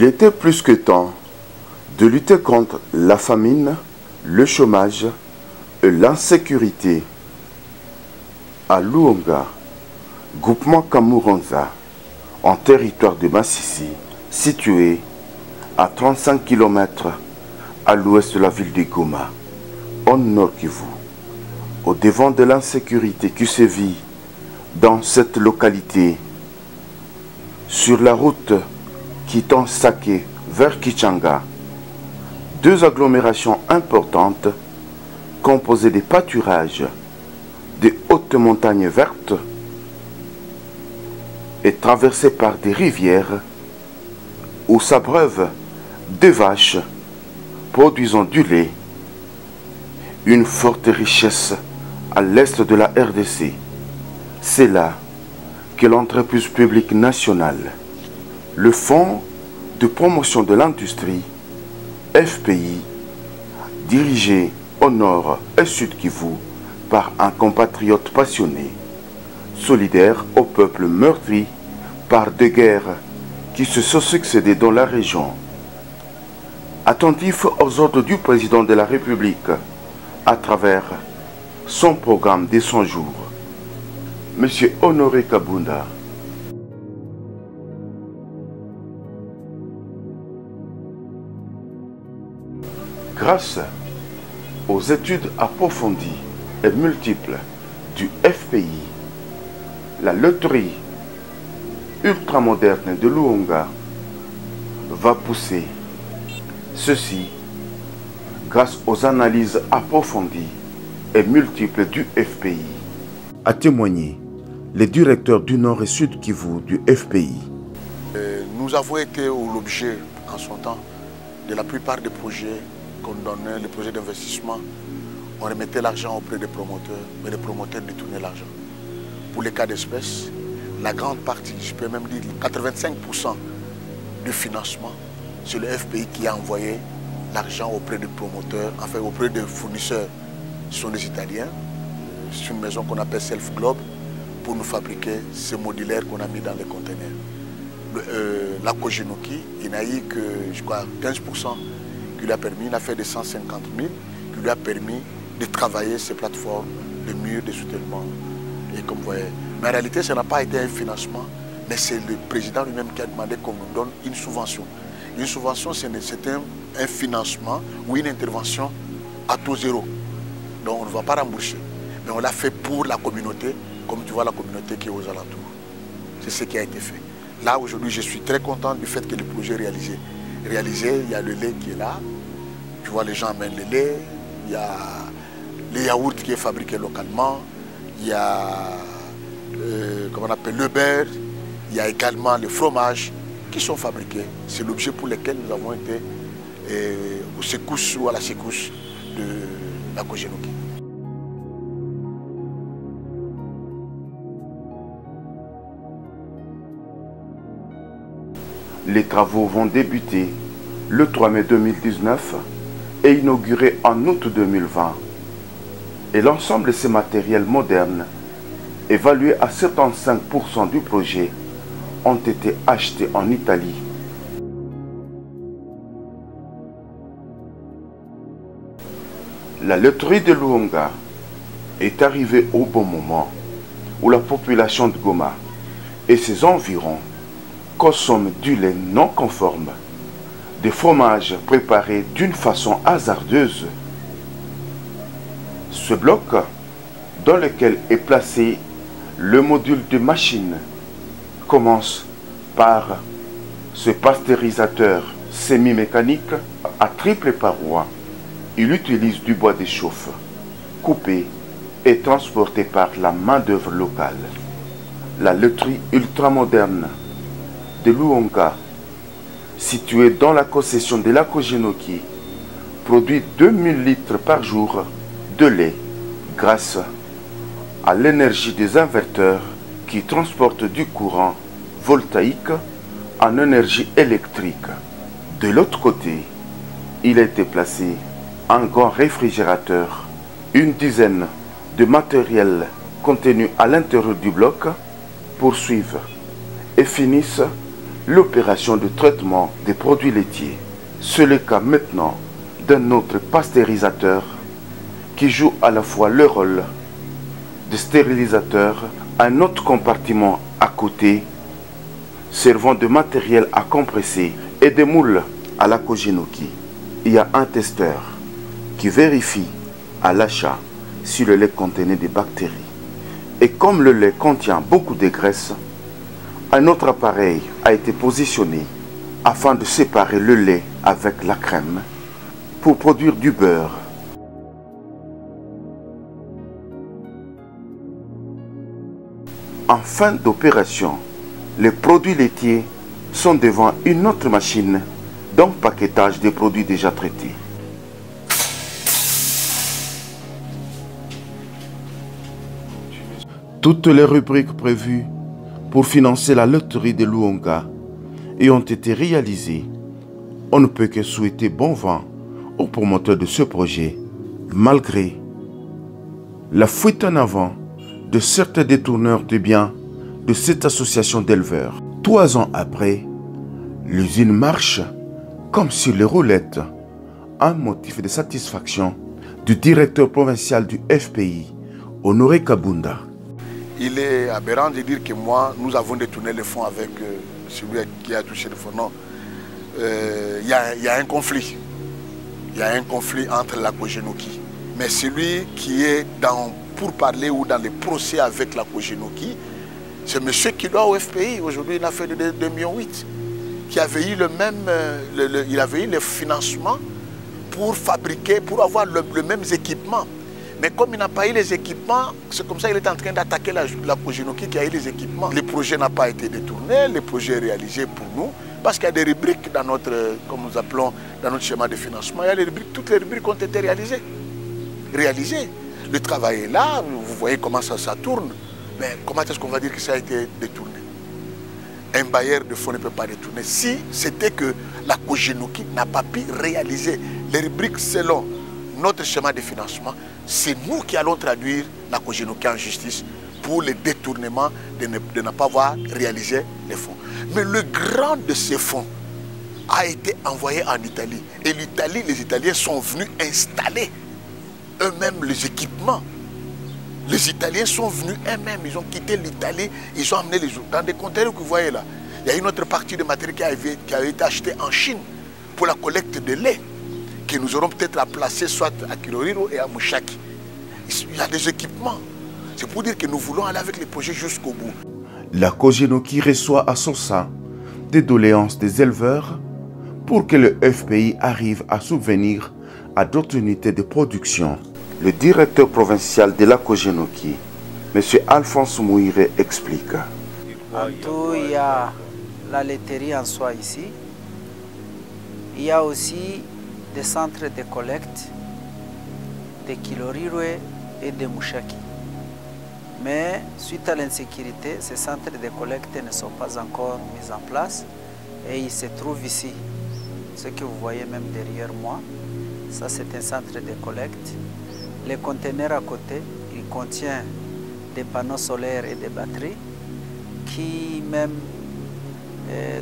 Il était plus que temps de lutter contre la famine, le chômage et l'insécurité. À Luonga, groupement Kamuronza, en territoire de Massissi, situé à 35 km à l'ouest de la ville de Goma, au nord Kivu, au devant de l'insécurité qui sévit dans cette localité, sur la route quittant Sake vers Kichanga, deux agglomérations importantes composées des pâturages, des hautes montagnes vertes et traversées par des rivières où s'abreuvent des vaches produisant du lait, une forte richesse à l'est de la RDC. C'est là que l'entreprise publique nationale, le Fonds de promotion de l'industrie, FPI, dirigé au nord et sud Kivu par un compatriote passionné, solidaire au peuple meurtri par des guerres qui se sont succédées dans la région, attentif aux ordres du président de la République à travers son programme des 100 jours, M. Honoré Kabunda. Grâce aux études approfondies et multiples du FPI, la loterie ultramoderne de Luonga va pousser. Ceci grâce aux analyses approfondies et multiples du FPI. A témoigné les directeurs du Nord et Sud Kivu du FPI. Nous avons été l'objet en son temps de la plupart des projets qu'on donnait, les projets d'investissement. On remettait l'argent auprès des promoteurs, mais les promoteurs détournaient l'argent. Pour les cas d'espèce, la grande partie, je peux même dire 85% du financement, c'est le FPI qui a envoyé l'argent auprès des promoteurs, enfin auprès des fournisseurs. Ce sont des Italiens. C'est une maison qu'on appelle Self Globe pour nous fabriquer ces modulaires qu'on a mis dans les conteneurs. La Kojinoki, il n'a eu que, je crois, 15% qui lui a permis, il a fait des 150 000, qui lui a permis de travailler ces plateformes, de murs, de soutènement. Et comme vous voyez, mais en réalité, ça n'a pas été un financement, mais c'est le président lui-même qui a demandé qu'on nous donne une subvention. Une subvention, c'est un financement ou une intervention à taux zéro. Donc on ne va pas rembourser. Mais on l'a fait pour la communauté, comme tu vois la communauté qui est aux alentours. C'est ce qui a été fait. Là, aujourd'hui, je suis très content du fait que le projet est réalisé. Réalisé, il y a le lait qui est là. Tu vois, les gens amènent le lait. Il y a le yaourt qui est fabriqué localement. Il y a, comment on appelle, le beurre. Il y a également le fromage qui sont fabriqués. C'est l'objet pour lequel nous avons été aux secousses ou à la secousse de la Kojinoki. Les travaux vont débuter le 3 mai 2019 et inaugurer en août 2020. Et l'ensemble de ces matériels modernes, évalués à 75% du projet, ont été achetés en Italie. La loterie de Luonga est arrivée au bon moment où la population de Goma et ses environs consomment du lait non conforme, des fromages préparés d'une façon hasardeuse. Ce bloc, dans lequel est placé le module de machine, commence par ce pasteurisateur semi-mécanique à triple paroi. Il utilise du bois de chauffe, coupé et transporté par la main-d'œuvre locale. La loterie ultramoderne de Luonga, située dans la concession de la Kojinoki, produit 2000 litres par jour de lait grâce à l'énergie des inverteurs qui transportent du courant voltaïque en énergie électrique. De l'autre côté, il a été placé un grand réfrigérateur, une dizaine de matériels contenus à l'intérieur du bloc poursuivent et finissent l'opération de traitement des produits laitiers. C'est le cas maintenant d'un autre pasteurisateur qui joue à la fois le rôle de stérilisateur, un autre compartiment à côté servant de matériel à compresser et de moules à la Kojinoki. Il y a un testeur qui vérifie à l'achat si le lait contenait des bactéries. Et comme le lait contient beaucoup de graisse, un autre appareil a été positionné afin de séparer le lait avec la crème pour produire du beurre. En fin d'opération, les produits laitiers sont devant une autre machine d'empaquetage des produits déjà traités. Toutes les rubriques prévues pour financer la loterie de Luonga et ont été réalisées. On ne peut que souhaiter bon vent aux promoteurs de ce projet, malgré la fuite en avant de certains détourneurs de biens de cette association d'éleveurs. 3 ans après, l'usine marche comme sur les roulettes, un motif de satisfaction du directeur provincial du FPI, Honoré Kabunda. Il est aberrant de dire que nous avons détourné les fonds avec celui qui a touché le fonds. Non. Il y a un conflit. Il y a un conflit entre la Kojinoki. Mais celui qui est pour parler ou dans les procès avec la Kojinoki, c'est monsieur qui doit au FPI. Aujourd'hui, il a fait de 2,8 millions, qui avait eu il avait eu le financement pour fabriquer, pour avoir le même équipement. Mais comme il n'a pas eu les équipements, c'est comme ça qu'il est en train d'attaquer la Kojinoki qui a eu les équipements. Le projet n'a pas été détourné, le projet est réalisé pour nous, parce qu'il y a des rubriques dans notre, comme nous appelons, dans notre schéma de financement. Il y a les rubriques, toutes les rubriques ont été réalisées. Le travail est là, vous voyez comment ça tourne. Mais comment est-ce qu'on va dire que ça a été détourné? Un bailleur de fonds ne peut pas détourner. Si c'était que la Kojinoki n'a pas pu réaliser les rubriques selon notre schéma de financement, c'est nous qui allons traduire la Kojinoki en justice pour le détournement de ne pas avoir réalisé les fonds. Mais le grand de ces fonds a été envoyé en Italie. Et l'Italie, les Italiens sont venus installer eux-mêmes les équipements. Les Italiens sont venus eux-mêmes, ils ont quitté l'Italie, ils ont amené les autres. Dans des conteneurs que vous voyez là, il y a une autre partie de matériel qui avait été achetée en Chine pour la collecte de lait, que nous aurons peut-être à placer soit à Kiroriro et à Mushaki. Il y a des équipements. C'est pour dire que nous voulons aller avec les projets jusqu'au bout. La Kojinoki reçoit à son sein des doléances des éleveurs pour que le FPI arrive à subvenir à d'autres unités de production. Le directeur provincial de la Kojinoki, M. Alphonse Mouire, explique. En tout, il y a la laiterie en soi ici. Il y a aussi des centres de collecte de Kiloriro et de Mushaki. Mais suite à l'insécurité, ces centres de collecte ne sont pas encore mis en place et ils se trouvent ici. Ce que vous voyez même derrière moi, ça c'est un centre de collecte. Les conteneurs à côté, ils contiennent des panneaux solaires et des batteries qui même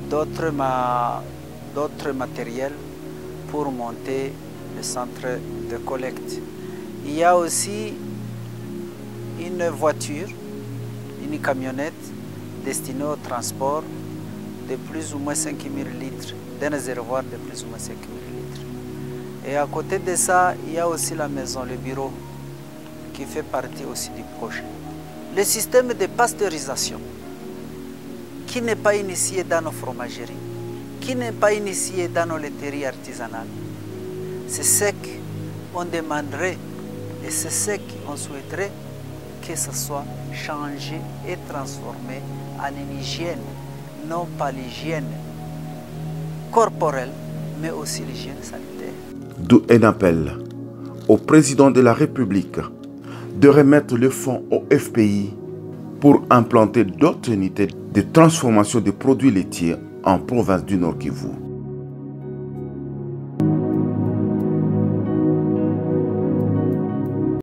d'autres matériels pour monter le centre de collecte. Il y a aussi une voiture, une camionnette destinée au transport de plus ou moins 5000 litres, d'un réservoir de plus ou moins 5000 litres. Et à côté de ça, il y a aussi la maison, le bureau, qui fait partie aussi du projet. Le système de pasteurisation, qui n'est pas initié dans nos fromageries, qui n'est pas initié dans nos laiteries artisanales, c'est ce qu'on demanderait et c'est ce qu'on souhaiterait que ce soit changé et transformé en une hygiène, non pas l'hygiène corporelle, mais aussi l'hygiène sanitaire. D'où un appel au président de la République de remettre le fonds au FPI pour implanter d'autres unités de transformation de produits laitiers en province du Nord Kivu.